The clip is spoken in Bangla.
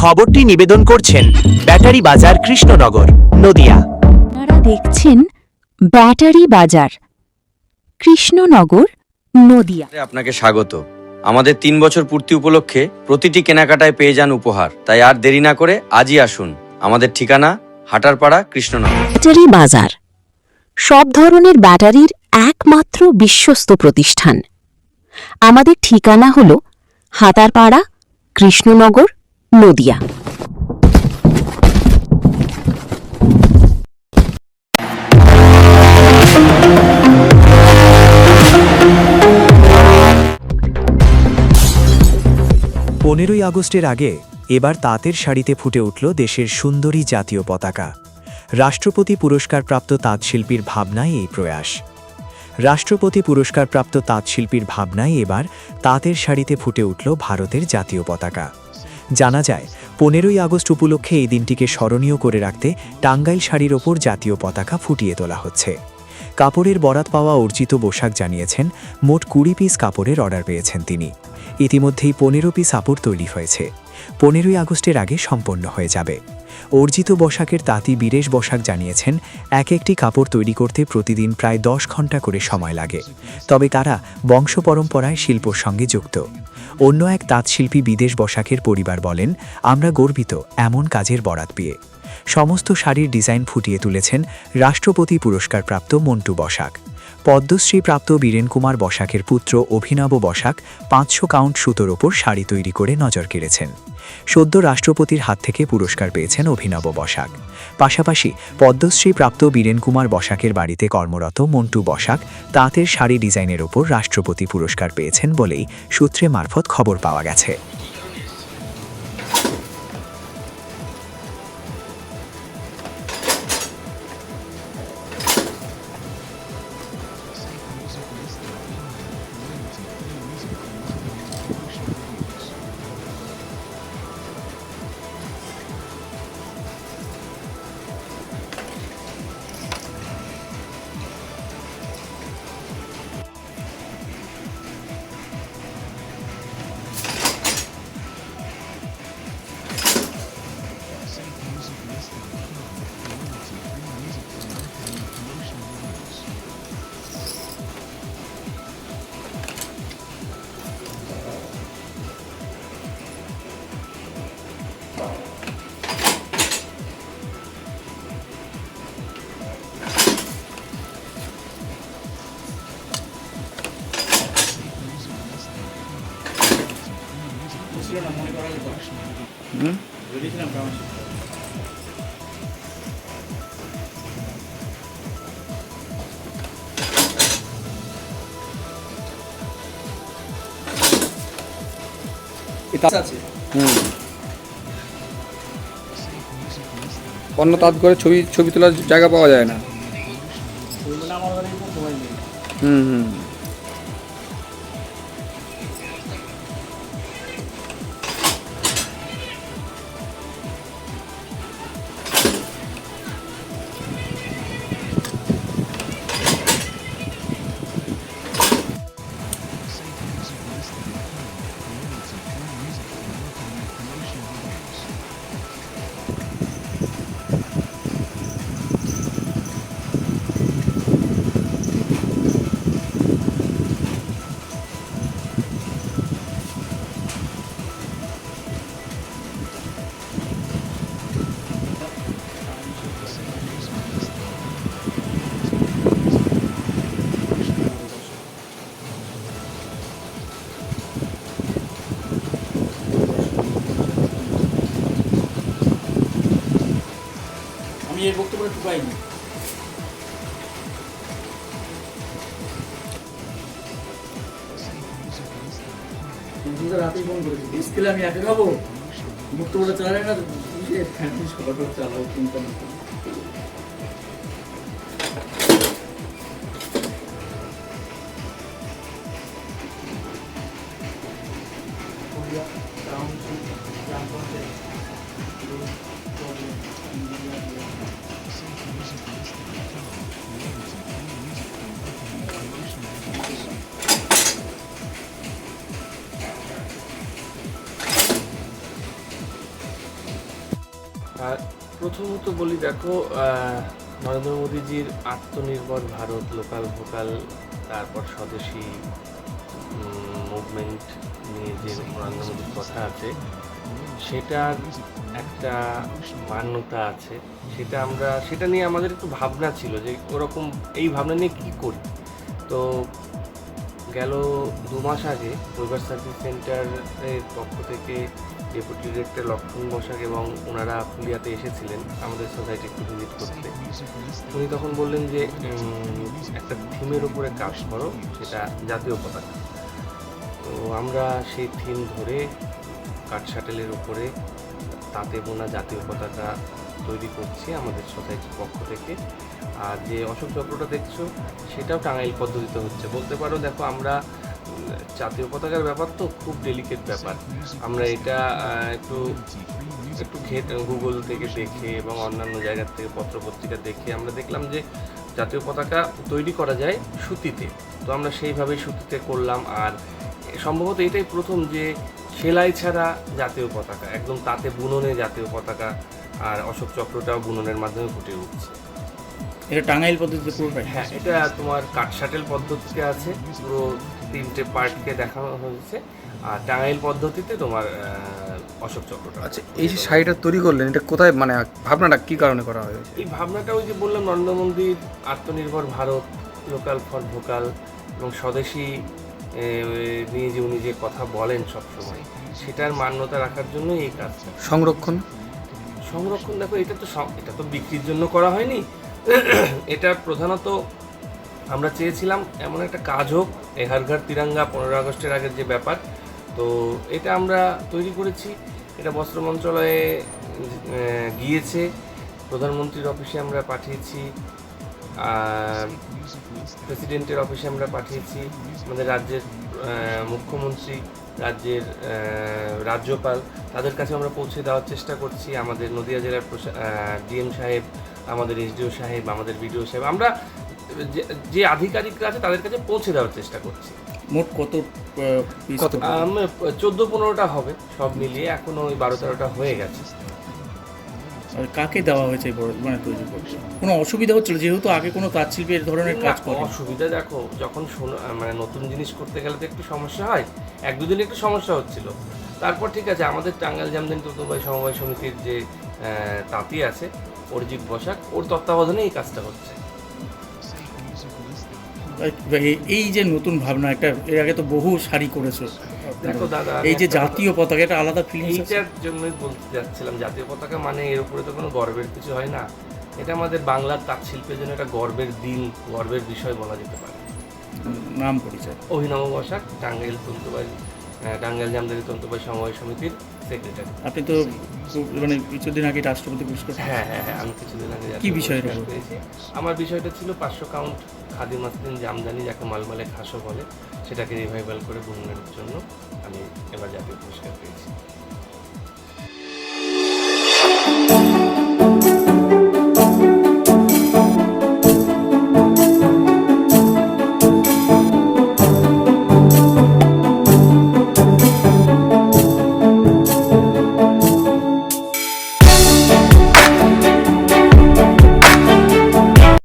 খবরটি নিবেদন করছেন ব্যাটারি বাজার কৃষ্ণনগর, নদিয়া। আপনারা দেখছেন ব্যাটারি বাজার কৃষ্ণনগর, নদিয়া। আপনাকে স্বাগত। আমাদের 3 বছর পূর্তি উপলক্ষে প্রতিটি কেনাকাটায় পেয়ে যান উপহার। তাই আর দেরি না করে আজই আসুন। আমাদের ঠিকানা হাটারপাড়া, কৃষ্ণনগর। ব্যাটারি বাজার সব ধরনের ব্যাটারির একমাত্র বিশ্বস্ত প্রতিষ্ঠান। আমাদের ঠিকানা হল হাটারপাড়া, কৃষ্ণনগর, নদিয়া। পনেরোই আগস্টের আগে এবার তাঁতের শাড়িতে ফুটে উঠল দেশের সুন্দরী জাতীয় পতাকা। রাষ্ট্রপতি পুরস্কারপ্রাপ্ত তাঁতশিল্পীর ভাবনায় এই প্রয়াস। রাষ্ট্রপতি পুরস্কারপ্রাপ্ত তাঁতশিল্পীর ভাবনায় এবার তাঁতের শাড়িতে ফুটে উঠল ভারতের জাতীয় পতাকা। জানা যায়, 15ই আগস্ট উপলক্ষে এই দিনটিকে স্মরণীয় করে রাখতে টাঙ্গাইল শাড়ির ওপর জাতীয় পতাকা ফুটিয়ে তোলা হচ্ছে। কাপড়ের বরাত পাওয়া অর্জিত বসাক জানিয়েছেন, মোট 20 পিস কাপড়ের অর্ডার পেয়েছেন তিনি। ইতিমধ্যেই 15 পিস কাপড় তৈরি হয়েছে। 15ই আগস্টের আগে সম্পন্ন হয়ে যাবে। অর্জিত বসাকের তাঁতি বীরেশ বসাক জানিয়েছেন, একটি কাপড় তৈরি করতে প্রতিদিন প্রায় 10 ঘন্টা করে সময় লাগে। তবে তারা বংশ পরম্পরায় শিল্পর সঙ্গে যুক্ত। অন্য এক তাঁতশিল্পী বিদেশ বসাকের পরিবার বলেন, আমরা গর্বিত এমন কাজের বরাত পেয়ে। সমস্ত শাড়ির ডিজাইন ফুটিয়ে তুলেছেন রাষ্ট্রপতি পুরস্কারপ্রাপ্ত মন্টু বসাক। পদ্মশ্রীপ্রাপ্ত বীরেন কুমার বসাকের পুত্র অভিনব বসাক 500 কাউন্ট সুতোর ওপর শাড়ি তৈরি করে নজর কেড়েছেন। সদ্য রাষ্ট্রপতির হাত থেকে পুরস্কার পেয়েছেন অভিনব বসাক। পাশাপাশি পদ্মশ্রীপ্রাপ্ত বীরেন কুমার বসাকের বাড়িতে কর্মরত মন্টু বসাক তাঁতের শাড়ি ডিজাইনের ওপর রাষ্ট্রপতি পুরস্কার পেয়েছেন বলেই সূত্রে মারফত খবর পাওয়া গেছে। অন্য তাঁত করে ছবি তোলার জায়গা পাওয়া যায় না। হুম হুম আমি এই বক্তব্যটা ঢুকাইনি। রাতেই ফোন করেছি, স্কেলে আমি একা খাবো, বক্তব্যটা চালাই না, সবাটা চালাও চিন্তা না। আর প্রথমত বলি দেখো, নরেন্দ্র মোদীজির আত্মনির্ভর ভারত, লোকাল ভোকাল, তারপর স্বদেশী মুভমেন্ট নিয়ে যে নরেন্দ্র মোদীর কথা আছে, সেটার একটা মান্যতা আছে। সেটা নিয়ে আমাদের একটু ভাবনা ছিল যে ওরকম এই ভাবনা নিয়ে কী করি। তো গেল 2 মাস আগে ওয়েবার সার্ভিস সেন্টারের পক্ষ থেকে ডেপুটি ডিরেক্টর লক্ষণ বসাক এবং ওনারা ফুলিয়াতে এসেছিলেন আমাদের সোসাইটি একটু ভিজিট করতে। উনি তখন বললেন যে একটা থিমের উপরে কাজ করো, সেটা জাতীয় পতাকা। তো আমরা সেই থিম ধরে কাঠ শাটেলের উপরে তাতে বোনা জাতীয় পতাকা তৈরি করছি আমাদের সোসাইটির পক্ষ থেকে। আর যে অশোক চক্রটা দেখছো, সেটাও টাঙ্গাইল পদ্ধতিতে হচ্ছে। বলতে পারো দেখো, আমরা জাতীয় পতাকার ব্যাপার তো খুব ডেলিকেট ব্যাপার। আমরা এটা একটু গুগল থেকে দেখে এবং অন্যান্য জায়গার থেকে পত্রপত্রিকা দেখে আমরা দেখলাম যে জাতীয় পতাকা তৈরি করা যায় সুতিতে। তো আমরা সেইভাবেই সুতিতে করলাম। আর সম্ভবত এটাই প্রথম যে সেলাই ছাড়া জাতীয় পতাকা, একদম তাতে বুননে জাতীয় পতাকা, আর অশোক চক্রটাও বুননের মাধ্যমে ফুটে উঠছে। এটা টাঙ্গাইল পদ্ধতিতে পুরোটাই? হ্যাঁ, এটা তোমার কাঠ শাটেল পদ্ধতিতে আছে, পুরো 3টে পার্টকে দেখানো হয়েছে। আর টাঙ্গাইল পদ্ধতিতে তোমার অশোক চক্রটা। আচ্ছা, এই যে শাড়িটা তৈরি করলেন, এটা কোথায়, মানে ভাবনাটা কি কারণে করা হয়েছে? এই ভাবনাটা ওই যে বললাম, নরেন্দ্র মোদীর আত্মনির্ভর ভারত, লোকাল ফর ভোকাল এবং স্বদেশী নিয়ে যে উনি যে কথা বলেন সবসময়, সেটার মান্যতা রাখার জন্য এই কাজটা। সংরক্ষণ দেখো, এটা তো বিক্রির জন্য করা হয়নি। এটা প্রধানত আমরা চেয়েছিলাম এমন একটা কাজ হোক, এই হর ঘর তিরঙ্গা 15 আগস্টের আগের যে ব্যাপার, তো এটা আমরা তৈরি করেছি। এটা বস্ত্র মন্ত্রণালয়ে গিয়েছে, প্রধানমন্ত্রীর অফিসে আমরা পাঠিয়েছি, প্রেসিডেন্টের অফিসে আমরা পাঠিয়েছি, আমাদের রাজ্যের মুখ্যমন্ত্রী, রাজ্যের রাজ্যপাল, তাদের কাছে আমরা পৌঁছে দেওয়ার চেষ্টা করছি। আমাদের নদিয়া জেলার ডিএম সাহেব, আমাদের এসডিও সাহেব, আমাদের বিডিও সাহেব, আমরা যে আধিকারিকরা আছে তাদের কাছে পৌঁছে দেওয়ার চেষ্টা করছি। মোট কত 14-15টা হবে সব মিলিয়ে, এখনো ওই 12-13টা হয়ে গেছে। আর কাকে দেওয়া হয়েছে মানে তৈরি করতে? কোনো অসুবিধা হচ্ছিল যেহেতু আগে কোনো তাঁত শিল্পী এই ধরনের কাজ করে? অসুবিধা দেখো, যখন মানে নতুন জিনিস করতে গেলে তো একটু সমস্যা হয়। 1-2 দিন একটু সমস্যা হচ্ছিল, তারপর ঠিক আছে। আমাদের টাঙ্গাইল জামদানি তন্তুবাই সমবায় সমিতির যে তাঁতি আছে অরিজিৎ বসাক, ওর তত্ত্বাবধানে এই কাজটা হচ্ছে। এই যে নতুন ভাবনা, একটা এর আগে তো বহু শাড়ি করেছো, দেখো দাদা, এই যে জাতীয় পতাকা, এটা আলাদা ফিলিংস। এইটার জন্যই বলতে যাচ্ছিলাম, জাতীয় পতাকা মানে এর উপরে তো কোনো গর্বের কিছু হয় না। এটা আমাদের বাংলার তাঁত শিল্পের জন্য একটা গর্বের দিন, গর্বের বিষয় বলা যেতে পারে। নাম পরিচয়? অভিনব বসাক, টাঙ্গাইল জামদানি তন্তুবাই সমবায় সমিতির সেক্রেটারি। আপনি তো মানে কিছুদিন আগে রাষ্ট্রপতি পুরস্কার? হ্যাঁ, আমি কিছুদিন আগে কি বিষয় পেয়েছি। আমার বিষয়টা ছিল 500 কাউন্ট খাদি মাসলিন জামদানি, যাকে মালমালে খাসো বলে, সেটাকে রিভাইভাল করে বুননের জন্য আমি এবার জাতীয় পুরস্কার পেয়েছি।